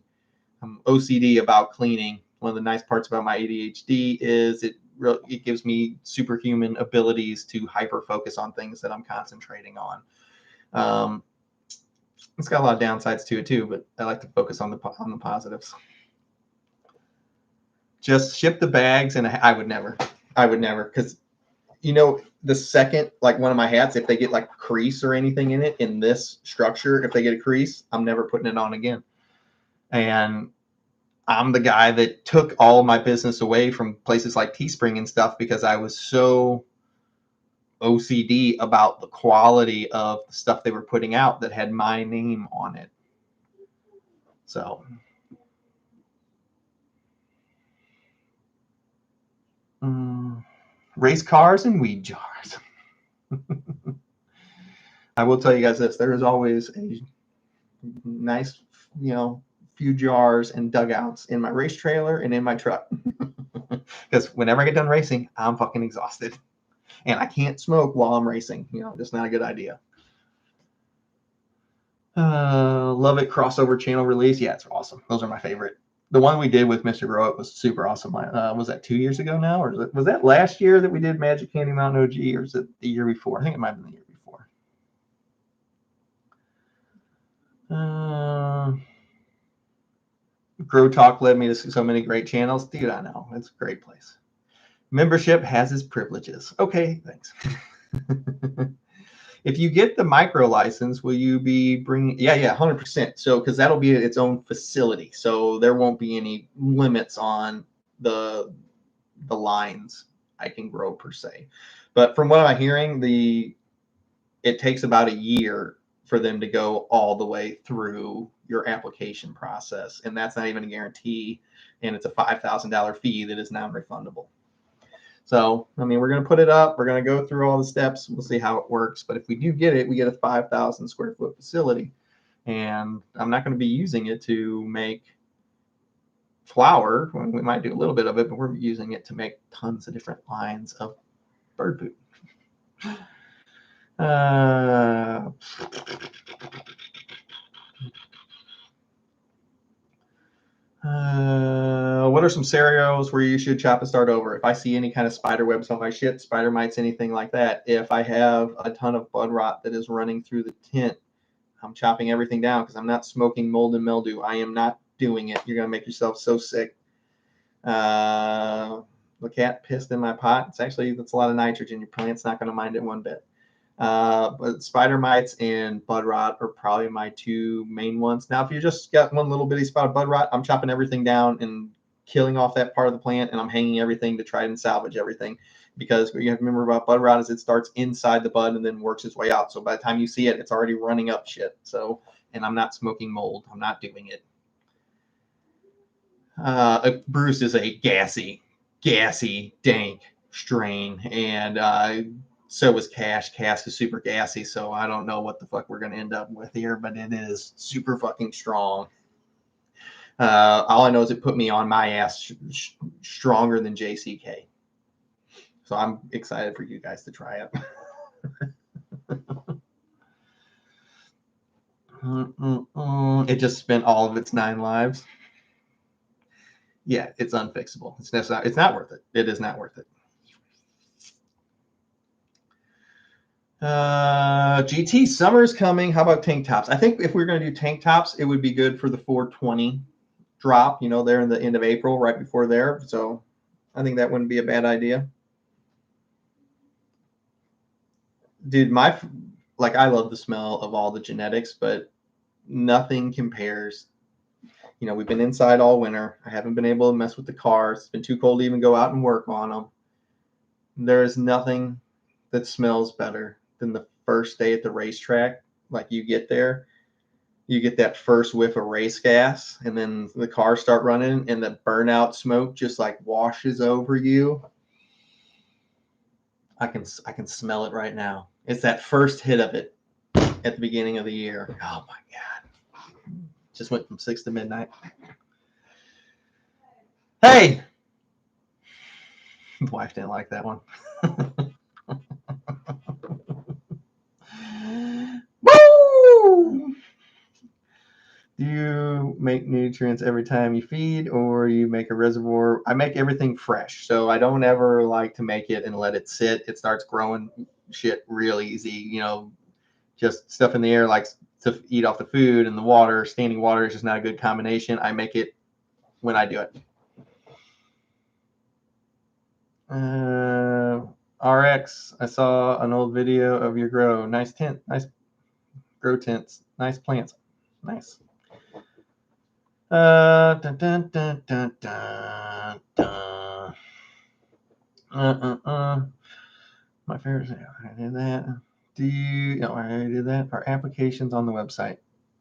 A: I'm OCD about cleaning. One of the nice parts about my ADHD is it gives me superhuman abilities to hyper focus on things that I'm concentrating on. It's got a lot of downsides to it too, but I like to focus on the positives. Just ship the bags, and I would never, because the second, like, one of my hats, if they get like crease or anything in it in this structure, if they get a crease, I'm never putting it on again. And I'm the guy that took all my business away from places like Teespring and stuff because I was so OCD about the quality of the stuff they were putting out that had my name on it. So, race cars and weed jars. I will tell you guys this: there is always a nice, few jars and dugouts in my race trailer and in my truck. Because whenever I get done racing, I'm fucking exhausted. And I can't smoke while I'm racing. Just not a good idea. Love it. Crossover channel release. Yeah, it's awesome. Those are my favorite. The one we did with Mr. Grow It was super awesome. Was that 2 years ago now? Or was that last year that we did Magic Candy Mountain OG? Or was it the year before? I think it might have been the year before. Grow Talk led me to so many great channels. Dude, I know. It's a great place. Membership has its privileges. Okay, thanks. If you get the micro license, will you be bringing? Yeah, 100%. So, because that'll be its own facility, so there won't be any limits on the lines I can grow per se. But from what I'm hearing, it takes about a year for them to go all the way through your application process, and that's not even a guarantee. And it's a $5,000 fee that is non-refundable. So, I mean, we're going to put it up. We're going to go through all the steps. We'll see how it works. But if we do get it, we get a 5,000 square foot facility. And I'm not going to be using it to make flour. We might do a little bit of it, but we're using it to make tons of different lines of bird poop. What are some scenarios where you should chop and start over? If I see any kind of spider webs on my shit, spider mites, anything like that, if I have a ton of bud rot that is running through the tent, I'm chopping everything down because I'm not smoking mold and mildew. I am not doing it. You're going to make yourself so sick. The cat pissed in my pot. That's a lot of nitrogen. Your plant's not going to mind it one bit. But spider mites and bud rot are probably my two main ones. Now, if you just got one little bitty spot of bud rot, I'm chopping everything down and killing off that part of the plant, and I'm hanging everything to try and salvage everything. Because what you have to remember about bud rot is it starts inside the bud and then works its way out. So by the time you see it, it's already running up shit. So, and I'm not smoking mold. I'm not doing it. Bruce is a gassy, dank strain, and so was Cash. Cash is super gassy, so I don't know what the fuck we're going to end up with here, but it is super fucking strong. All I know is it put me on my ass stronger than JCK. So I'm excited for you guys to try it. It just spent all of its 9 lives. Yeah, it's unfixable. It's not worth it. It is not worth it. GT summer's coming. How about tank tops? I think if we are going to do tank tops, it would be good for the 420 drop. You know, there in the end of April, right before there. So I think that wouldn't be a bad idea. Dude, I love the smell of all the genetics, but nothing compares. You know, we've been inside all winter. I haven't been able to mess with the cars. It's been too cold to even go out and work on them. There is nothing that smells better than the first day at the racetrack. Like you get there, you get that first whiff of race gas, and then the cars start running, and the burnout smoke just like washes over you. I can smell it right now. It's that first hit of it at the beginning of the year. Oh my god! Just went from 6 to midnight. Hey, the wife didn't like that one. Woo! Do you make nutrients every time you feed, or you make a reservoir? I make everything fresh, so I don't ever like to make it and let it sit. It starts growing shit real easy. You know, just stuff in the air likes to eat off the food, and the water, standing water is just not a good combination. I make it when I do it. RX, I saw an old video of your grow. Nice tent, nice grow tents, nice plants, nice. Dun, dun, dun, dun, dun, dun. My favorite. I did that. Do you? No, I already did that. Are applications on the website?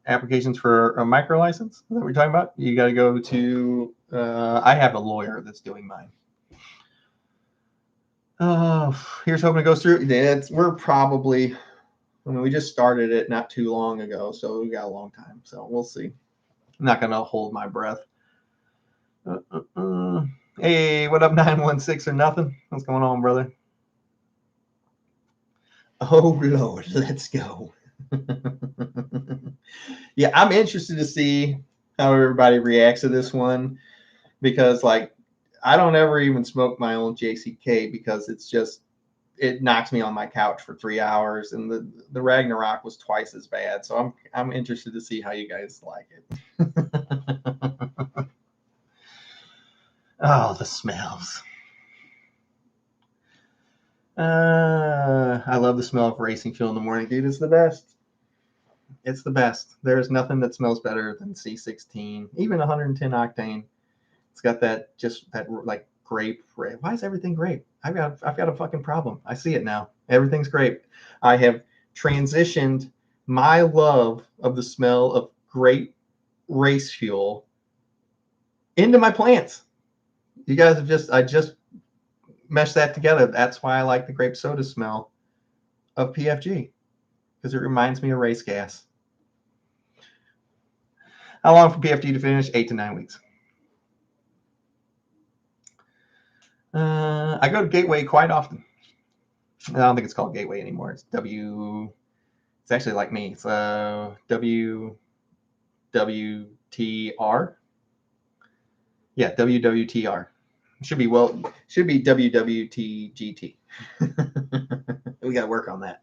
A: Applications for a micro license? Is that what we're talking about? You got to go to. I have a lawyer that's doing mine. Here's hoping it goes through. We're probably. I mean, we just started it not too long ago, so we got a long time. So we'll see. I'm not gonna hold my breath. Hey, what up, 916 or nothing? What's going on, brother? Oh Lord, let's go. Yeah, I'm interested to see how everybody reacts to this one, because like I don't ever even smoke my own JCK because it knocks me on my couch for 3 hours, and the Ragnarok was twice as bad. So I'm interested to see how you guys like it. Oh, the smells. I love the smell of racing fuel in the morning, dude. It's the best. It's the best. There's nothing that smells better than C16, even 110 octane. It's got that like grape. Why is everything grape? I've got a fucking problem. I see it now. Everything's grape. I have transitioned my love of the smell of grape race fuel into my plants. You guys I just meshed that together. That's why I like the grape soda smell of PFG, because it reminds me of race gas. How long for PFG to finish? 8 to 9 weeks. I go to Gateway quite often. I don't think it's called Gateway anymore. It's It's actually like me. It's WWTR. Yeah, WWTR. Should be WWTGT. We got to work on that.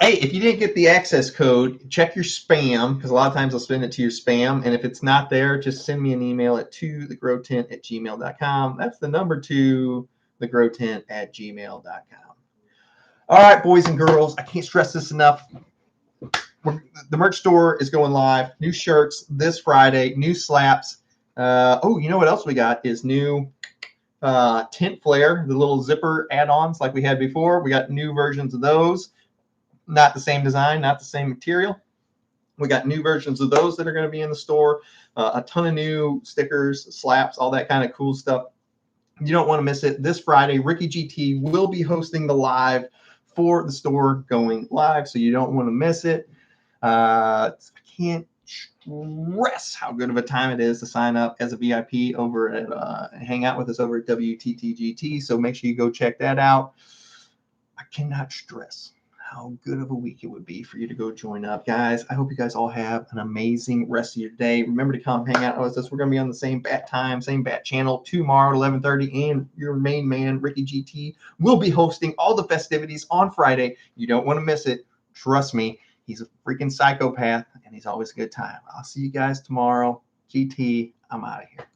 A: Hey, if you didn't get the access code, check your spam, because a lot of times I'll send it to your spam. And if it's not there, just send me an email at tothegrowtent@gmail.com. That's the number 2thegrowtent@gmail.com. All right, boys and girls, I can't stress this enough. The merch store is going live. New shirts this Friday, new slaps. You know what else we got is new tent flare, the little zipper add-ons like we had before. We got new versions of those. Not the same design, not the same material. We got new versions of those that are going to be in the store. A ton of new stickers, slaps, all that kind of cool stuff. You don't want to miss it. This Friday, Ricky GT will be hosting the live for the store going live, so you don't want to miss it. I can't stress how good of a time it is to sign up as a VIP over at hang out with us over at WTTGT. So make sure you go check that out. I cannot stress how good of a week it would be for you to go join up. Guys, I hope you guys all have an amazing rest of your day. Remember to come hang out with us. We're going to be on the same bat time, same bat channel tomorrow at 11:30. And your main man, Ricky GT, will be hosting all the festivities on Friday. You don't want to miss it. Trust me, he's a freaking psychopath, and he's always a good time. I'll see you guys tomorrow. GT, I'm out of here.